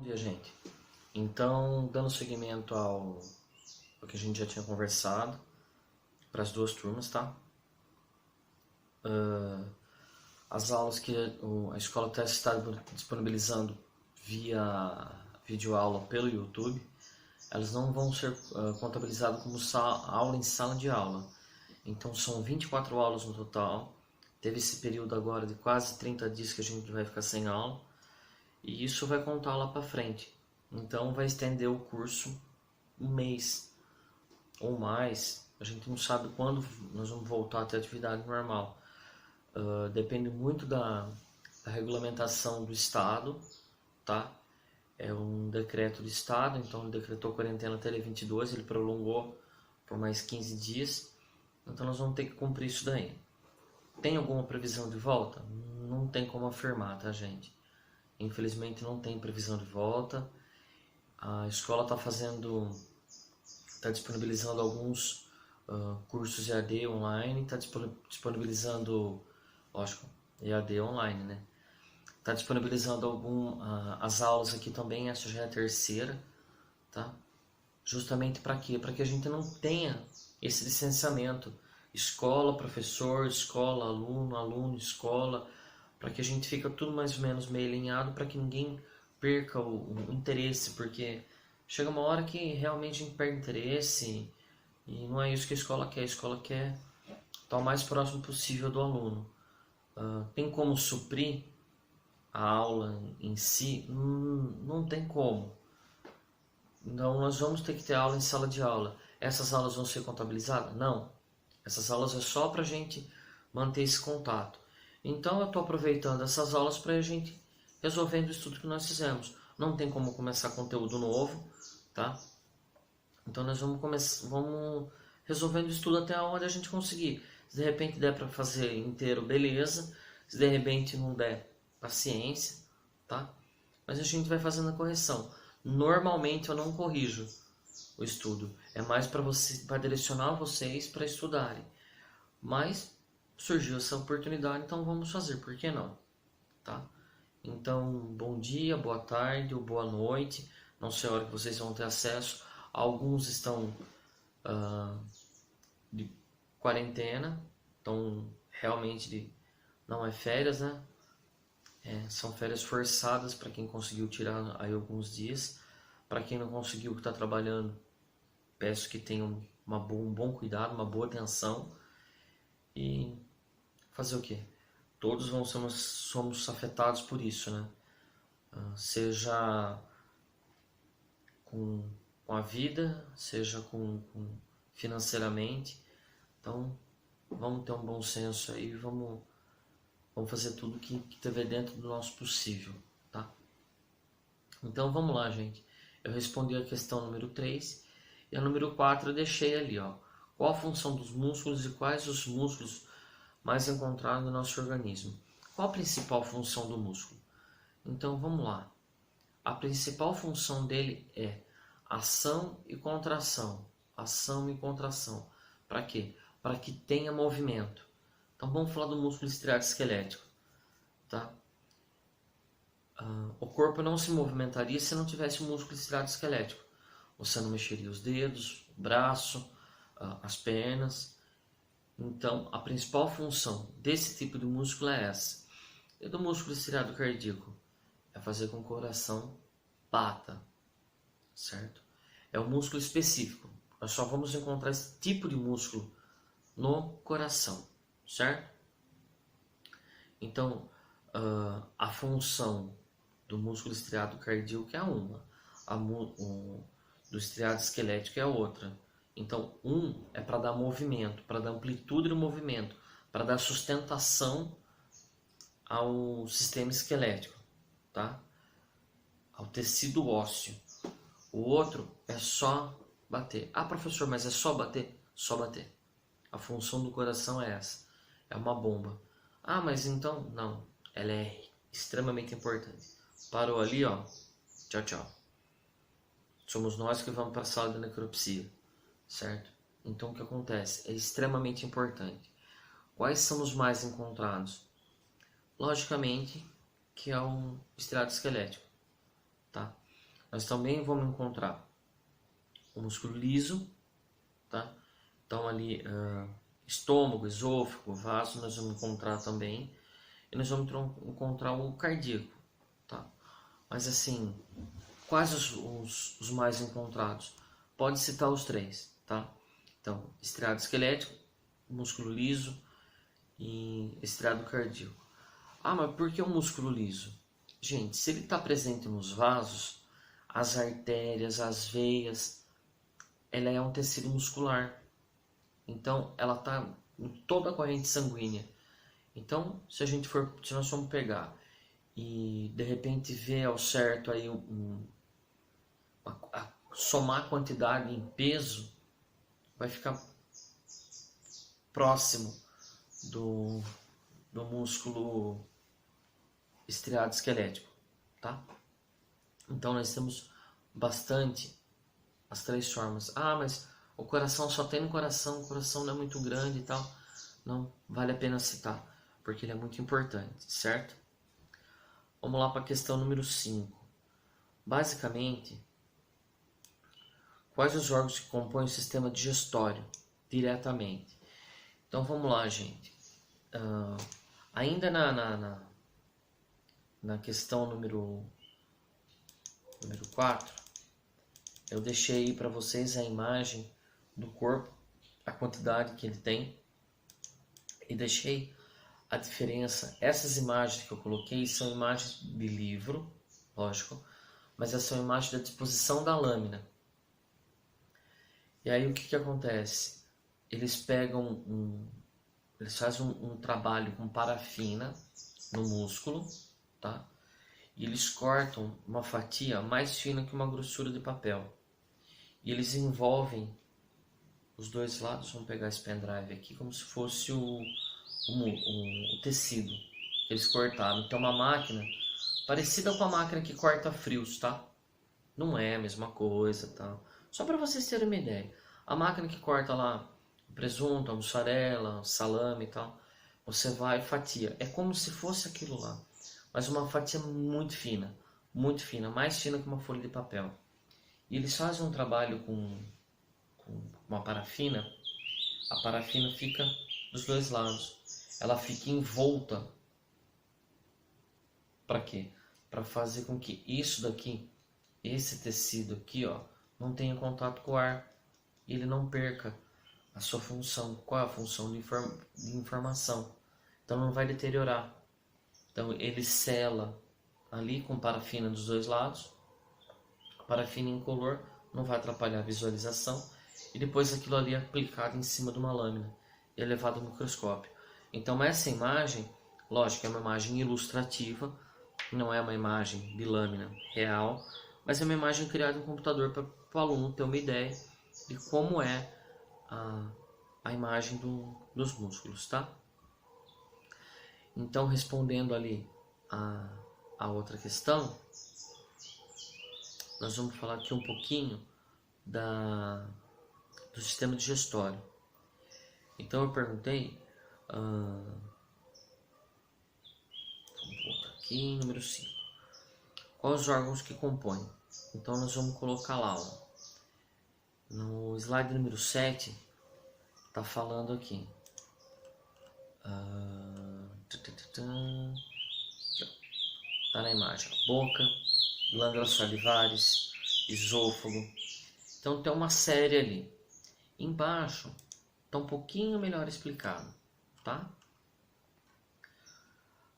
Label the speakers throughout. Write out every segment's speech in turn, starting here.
Speaker 1: dia, gente. Então, dando seguimento ao que a gente já tinha conversado para as duas turmas, tá? As aulas que a escola está disponibilizando via videoaula pelo YouTube, elas não vão ser contabilizadas como aula em sala de aula. Então, são 24 aulas no total. Teve esse período agora de quase 30 dias que a gente vai ficar sem aula. E isso vai contar lá para frente. Então vai estender o curso um mês ou mais. A gente não sabe quando nós vamos voltar a ter atividade normal. Depende muito da regulamentação do Estado, tá? É um decreto do Estado, então ele decretou quarentena até dia 22, ele prolongou por mais 15 dias. Então nós vamos ter que cumprir isso daí. Tem alguma previsão de volta? Não tem como afirmar, tá, gente? Infelizmente não tem previsão de volta. A escola está disponibilizando alguns cursos EAD online, está disponibilizando, lógico, EAD online, né? Está disponibilizando as aulas aqui também, essa já é a terceira, tá? Justamente para quê? Para que a gente não tenha esse distanciamento. Escola, professor, escola, aluno, aluno, escola, para que a gente fique tudo mais ou menos meio alinhado, para que ninguém perca o interesse, porque chega uma hora que realmente a gente perde interesse e não é isso que a escola quer. A escola quer estar o mais próximo possível do aluno. Tem como suprir a aula em si? Não tem como. Então nós vamos ter que ter aula em sala de aula. Essas aulas vão ser contabilizadas? Não. Essas aulas é só para a gente manter esse contato. Então eu estou aproveitando essas aulas para a gente resolvendo o estudo que nós fizemos. Não tem como começar conteúdo novo, tá? Então nós vamos resolvendo o estudo até onde a gente conseguir. Se de repente der para fazer inteiro, beleza. Se de repente não der, paciência, tá? Mas a gente vai fazendo a correção. Normalmente eu não corrijo o estudo. É mais para direcionar vocês para estudarem. Mas surgiu essa oportunidade, então vamos fazer, por que não? Tá? Então, bom dia, boa tarde ou boa noite. Não sei a hora que vocês vão ter acesso. Alguns estão de quarentena, então realmente não é férias, né? São férias forçadas para quem conseguiu tirar aí alguns dias. Para quem não conseguiu, que está trabalhando, peço que tenham um bom cuidado, uma boa atenção. E fazer o quê? Todos somos afetados por isso, né? Seja com a vida, seja com financeiramente. Então, vamos ter um bom senso aí, vamos fazer tudo que tiver dentro do nosso possível, tá? Então, vamos lá, gente. Eu respondi a questão número 3 e a número 4 eu deixei ali, ó. Qual a função dos músculos e quais os músculos mais encontrados no nosso organismo? Qual a principal função do músculo? Então, vamos lá. A principal função dele é ação e contração. Ação e contração. Para quê? Para que tenha movimento. Então, vamos falar do músculo estriado esquelético, tá? O corpo não se movimentaria se não tivesse o músculo estriado esquelético. Você não mexeria os dedos, o braço, as pernas. Então, a principal função desse tipo de músculo é essa. E do músculo estriado cardíaco? É fazer com que o coração bata, certo? É um músculo específico. Nós só vamos encontrar esse tipo de músculo no coração, certo? Então, a função do músculo estriado cardíaco é uma, do estriado esquelético é a outra. Então, é para dar movimento, para dar amplitude no movimento, para dar sustentação ao sistema esquelético, tá? Ao tecido ósseo. O outro é só bater. Ah, professor, mas é só bater? Só bater. A função do coração é essa. É uma bomba. Ah, mas então, não. Ela é extremamente importante. Parou ali, ó. Tchau, tchau. Somos nós que vamos para a sala de necropsia, certo? Então o que acontece? É extremamente importante. Quais são os mais encontrados? Logicamente que é um estriado esquelético, tá? nós também vamos encontrar o músculo liso, tá? Então ali, estômago, esôfago, vaso, nós vamos encontrar também. E nós vamos encontrar o cardíaco, tá? Mas assim, quais os mais encontrados? Pode citar os três, tá? Então, estriado esquelético, músculo liso e estriado cardíaco. Ah, mas por que o músculo liso? Gente, se ele está presente nos vasos, as artérias, as veias, ela é um tecido muscular. Então, ela está em toda a corrente sanguínea. Então, se nós formos pegar e de repente ver ao certo aí somar a quantidade em peso, vai ficar próximo do músculo estriado esquelético, tá? Então nós temos bastante as três formas. Ah, mas o coração só tem no coração, o coração não é muito grande e tal. Não, vale a pena citar, porque ele é muito importante, certo? Vamos lá para a questão número 5. Basicamente, quais os órgãos que compõem o sistema digestório diretamente? Então vamos lá, gente. Ainda na questão número 4, eu deixei aí para vocês a imagem do corpo, a quantidade que ele tem, e deixei a diferença. Essas imagens que eu coloquei são imagens de livro, lógico, mas essas são imagens da disposição da lâmina. E aí o que acontece? Eles pegam eles fazem um trabalho com parafina no músculo, tá? E eles cortam uma fatia mais fina que uma grossura de papel. E eles envolvem os dois lados. Vamos pegar esse pendrive aqui como se fosse o tecido que eles cortaram. Então uma máquina parecida com a máquina que corta frios, tá? Não é a mesma coisa, tá? Só para vocês terem uma ideia. A máquina que corta lá o presunto, a mussarela, o salame e tal, você vai e fatia. É como se fosse aquilo lá, mas uma fatia muito fina, mais fina que uma folha de papel. E eles fazem um trabalho com uma parafina. A parafina fica dos dois lados. Ela fica envolta. Para quê? Para fazer com que isso daqui, esse tecido aqui, ó, não tenha contato com o ar. E ele não perca a sua função. Qual é a função de informação? Então não vai deteriorar. Então ele sela ali com parafina dos dois lados. A parafina incolor não vai atrapalhar a visualização. E depois aquilo ali é aplicado em cima de uma lâmina e é levado ao microscópio. Então essa imagem, lógico, é uma imagem ilustrativa, não é uma imagem de lâmina real, mas é uma imagem criada no computador para o aluno ter uma ideia de como é a imagem dos músculos, tá? Então, respondendo ali a outra questão, nós vamos falar aqui um pouquinho do sistema digestório. Então, eu perguntei, vamos voltar aqui, número 5. Quais os órgãos que compõem? Então, nós vamos colocar lá, ó. No slide número 7, tá falando aqui. Tá na imagem. Boca, glândulas salivares, esôfago. Então tem uma série ali. Embaixo tá um pouquinho melhor explicado, tá?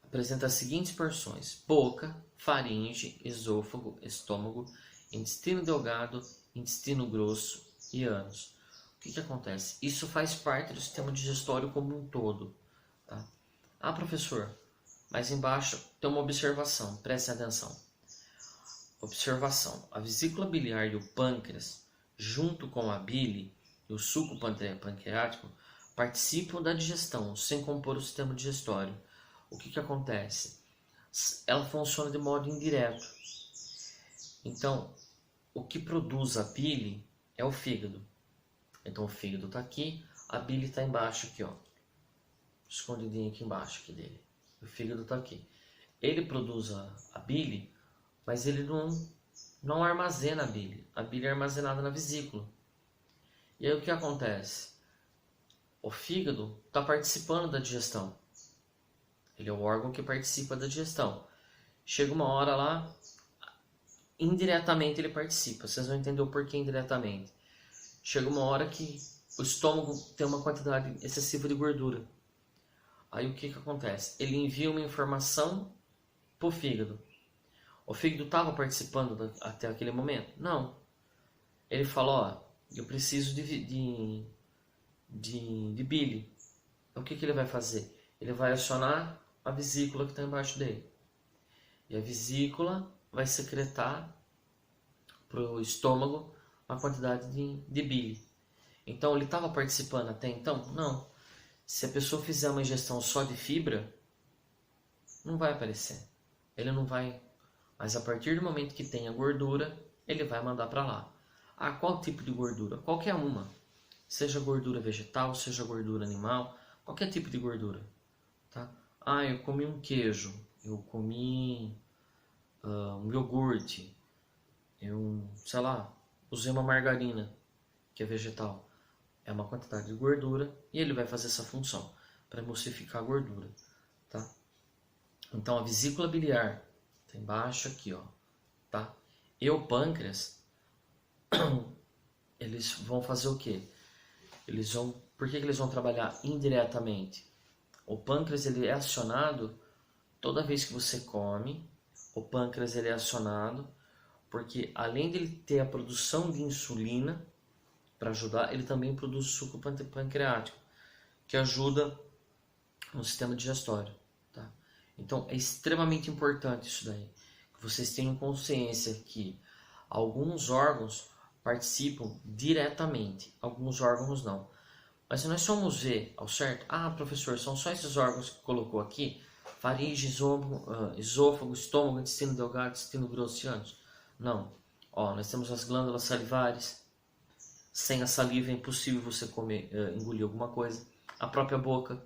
Speaker 1: Apresenta as seguintes porções: boca, faringe, esôfago, estômago, intestino delgado, intestino grosso e ânus. O que acontece? Isso faz parte do sistema digestório como um todo, tá? Ah, professor, mas embaixo tem uma observação, prestem atenção. Observação: a vesícula biliar e o pâncreas, junto com a bile e o suco pancreático, participam da digestão, sem compor o sistema digestório. O que acontece? Ela funciona de modo indireto. Então, o que produz a bile é o fígado. Então, o fígado está aqui, a bile está embaixo aqui, ó. Escondidinho aqui embaixo aqui dele. O fígado está aqui. Ele produz a bile, mas ele não armazena a bile. A bile é armazenada na vesícula. E aí o que acontece? O fígado está participando da digestão. Ele é o órgão que participa da digestão. Chega uma hora lá, indiretamente ele participa. Vocês vão entender o porquê indiretamente. Chega uma hora que o estômago tem uma quantidade excessiva de gordura. Aí o que acontece? Ele envia uma informação para o fígado. O fígado estava participando até aquele momento? Não. Ele fala, ó, eu preciso de bile. O que ele vai fazer? Ele vai acionar a vesícula que está embaixo dele. E a vesícula vai secretar para o estômago uma quantidade de bile. Então ele estava participando até então? Não. Se a pessoa fizer uma ingestão só de fibra, não vai aparecer. Ele não vai. Mas a partir do momento que tenha gordura, ele vai mandar para lá. Ah, qual tipo de gordura? Qualquer uma. Seja gordura vegetal, seja gordura animal, qualquer tipo de gordura. Tá? Ah, eu comi um queijo, eu comi um iogurte, eu, sei lá, usei uma margarina, que é vegetal. É uma quantidade de gordura e ele vai fazer essa função para emulsificar a gordura. Tá? Então a vesícula biliar está embaixo aqui, ó, tá? E o pâncreas, eles vão fazer o quê? Por que eles vão trabalhar indiretamente? O pâncreas ele é acionado toda vez que você come. O pâncreas ele é acionado porque além de ele ter a produção de insulina para ajudar, ele também produz suco pancreático, que ajuda no sistema digestório. Tá? Então é extremamente importante isso daí, que vocês tenham consciência que alguns órgãos participam diretamente, alguns órgãos não. Mas se nós formos ver ao certo, ah, professor, são só esses órgãos que colocou aqui, faringe, esôfago, estômago, intestino delgado, intestino grosso e ânus. Não. Ó, nós temos as glândulas salivares. Sem a saliva é impossível você comer, engolir alguma coisa. A própria boca.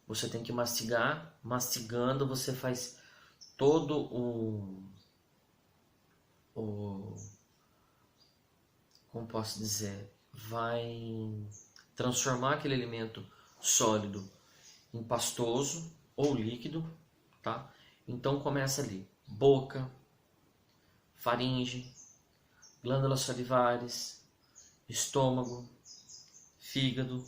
Speaker 1: Você tem que mastigar. Mastigando você faz todo como posso dizer, vai transformar aquele alimento sólido em pastoso ou líquido, tá? Então começa ali, boca, faringe, glândulas salivares, estômago, fígado,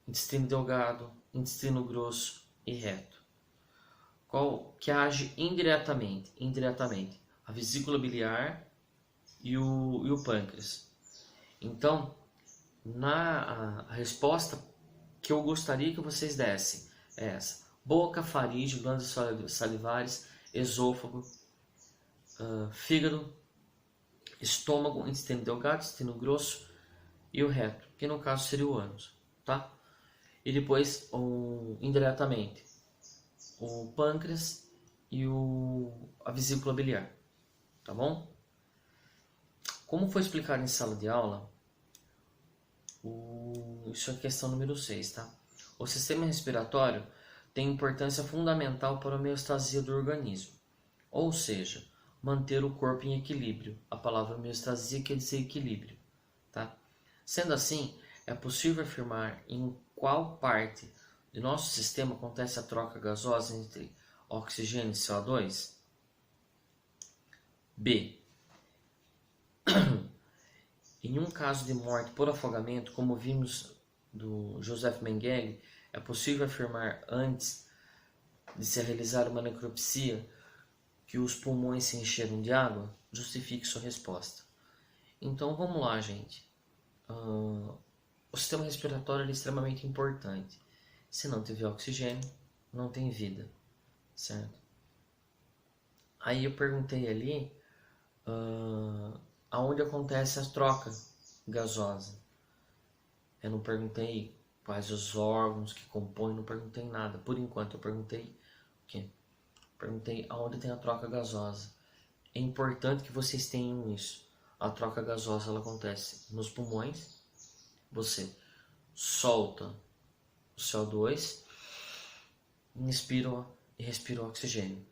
Speaker 1: intestino delgado, intestino grosso e reto. Qual que age indiretamente? Indiretamente, a vesícula biliar e o pâncreas. Então, a resposta que eu gostaria que vocês dessem é essa: boca, faringe, glândulas salivares, esôfago, fígado, estômago, intestino delgado, intestino grosso e o reto, que no caso seria o ânus, tá? E depois, indiretamente, o pâncreas e a vesícula biliar, tá bom? Como foi explicado em sala de aula, isso é questão número 6, tá? O sistema respiratório tem importância fundamental para a homeostasia do organismo, ou seja, manter o corpo em equilíbrio. A palavra homeostasia quer dizer equilíbrio, tá? Sendo assim, é possível afirmar em qual parte do nosso sistema acontece a troca gasosa entre oxigênio e CO2? B. Em um caso de morte por afogamento, como vimos do Joseph Mengele, é possível afirmar antes de se realizar uma necropsia que os pulmões se encheram de água? Justifique sua resposta. Então vamos lá, gente. O sistema respiratório é extremamente importante. Se não tiver oxigênio, não tem vida, certo? Aí eu perguntei ali aonde acontece a troca gasosa. Eu não perguntei quais os órgãos que compõem, não perguntei nada. Por enquanto eu perguntei o quê? Perguntei aonde tem a troca gasosa. É importante que vocês tenham isso. A troca gasosa ela acontece nos pulmões. Você solta o CO2, inspira e respira o oxigênio,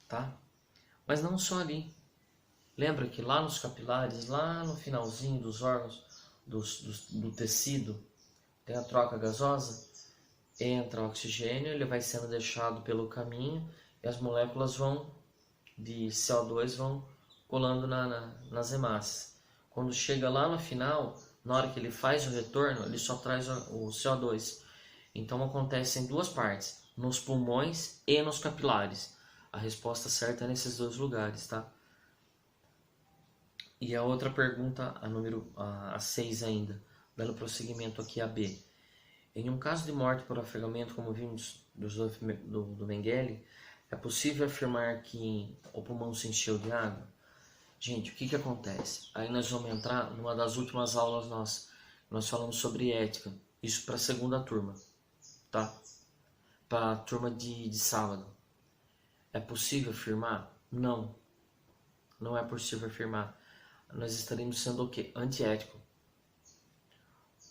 Speaker 1: tá? Mas não só ali. Lembra que lá nos capilares, lá no finalzinho dos órgãos, do tecido, tem a troca gasosa? Entra o oxigênio, ele vai sendo deixado pelo caminho e as moléculas de CO2 vão colando nas hemácias. Quando chega lá no final, na hora que ele faz o retorno, ele só traz o CO2. Então acontece em duas partes, nos pulmões e nos capilares. A resposta certa é nesses dois lugares, tá? E a outra pergunta, a 6 ainda, dando prosseguimento aqui a B. Em um caso de morte por afogamento, como vimos do Mengele, é possível afirmar que o pulmão se encheu de água? Gente, o que acontece? Aí nós vamos entrar numa das últimas aulas nossas. Nós falamos sobre ética. Isso para a segunda turma, tá? Para a turma de sábado. É possível afirmar? Não. Não é possível afirmar. Nós estaremos sendo o quê? Antiético.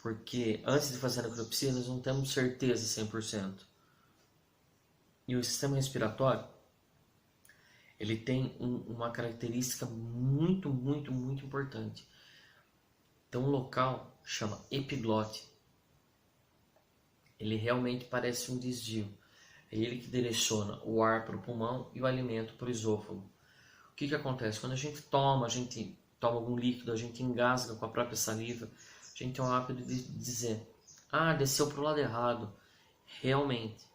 Speaker 1: Porque antes de fazer a necropsia, nós não temos certeza 100%. E o sistema respiratório, ele tem uma característica muito, muito, muito importante. Então, o local chama epiglote. Ele realmente parece um desvio. É ele que direciona o ar para o pulmão e o alimento para o esôfago. O que acontece? Quando a gente toma algum líquido, a gente engasga com a própria saliva, a gente tem o hábito de dizer, desceu para o lado errado. Realmente,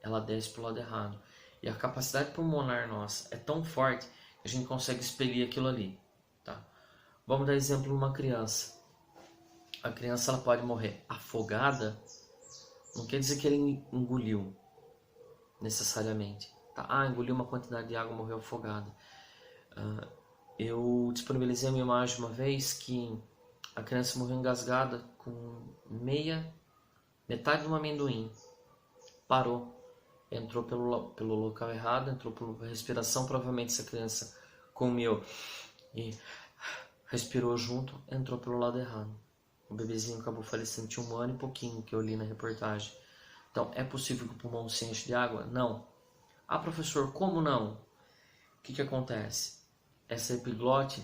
Speaker 1: ela desce para o lado errado. E a capacidade pulmonar nossa é tão forte que a gente consegue expelir aquilo ali. Tá? Vamos dar exemplo de uma criança. A criança ela pode morrer afogada, não quer dizer que ele engoliu necessariamente. Tá? Engoliu uma quantidade de água e morreu afogada. Eu disponibilizei uma imagem uma vez que a criança morreu engasgada com metade de um amendoim. Parou. Entrou pelo local errado, entrou por respiração. Provavelmente essa criança comeu e respirou junto, entrou pelo lado errado. O bebezinho acabou falecendo, tinha 1 ano e pouquinho que eu li na reportagem. Então, é possível que o pulmão se enche de água? Não. Professor, como não? O que acontece? Essa epiglote,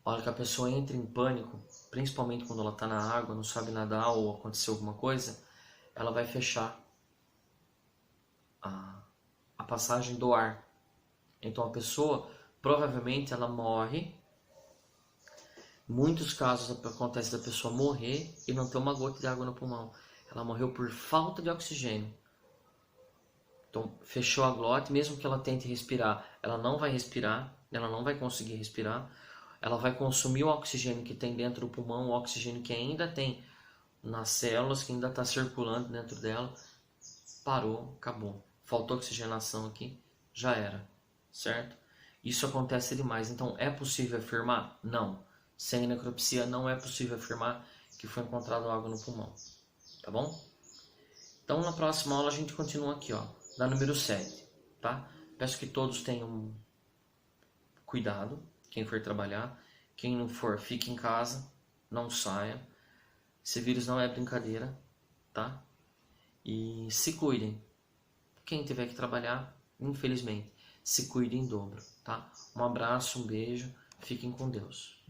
Speaker 1: a hora que a pessoa entra em pânico, principalmente quando ela está na água, não sabe nadar ou aconteceu alguma coisa, ela vai fechar a passagem do ar. Então a pessoa, provavelmente, ela morre. Muitos casos acontece da pessoa morrer e não ter uma gota de água no pulmão. Ela morreu por falta de oxigênio. Então fechou a glote, mesmo que ela tente respirar, ela não vai respirar, ela não vai conseguir respirar. Ela vai consumir o oxigênio que tem dentro do pulmão, o oxigênio que ainda tem nas células, que ainda está circulando dentro dela. Parou, acabou. Faltou oxigenação aqui, já era, certo? Isso acontece demais. Então, é possível afirmar? Não. Sem necropsia, não é possível afirmar que foi encontrado água no pulmão. Tá bom? Então, na próxima aula, a gente continua aqui, ó, da número 7, tá? Peço que todos tenham cuidado, quem for trabalhar. Quem não for, fique em casa, não saia. Esse vírus não é brincadeira, tá? E se cuidem. Quem tiver que trabalhar, infelizmente, se cuide em dobro, tá? Um abraço, um beijo, fiquem com Deus.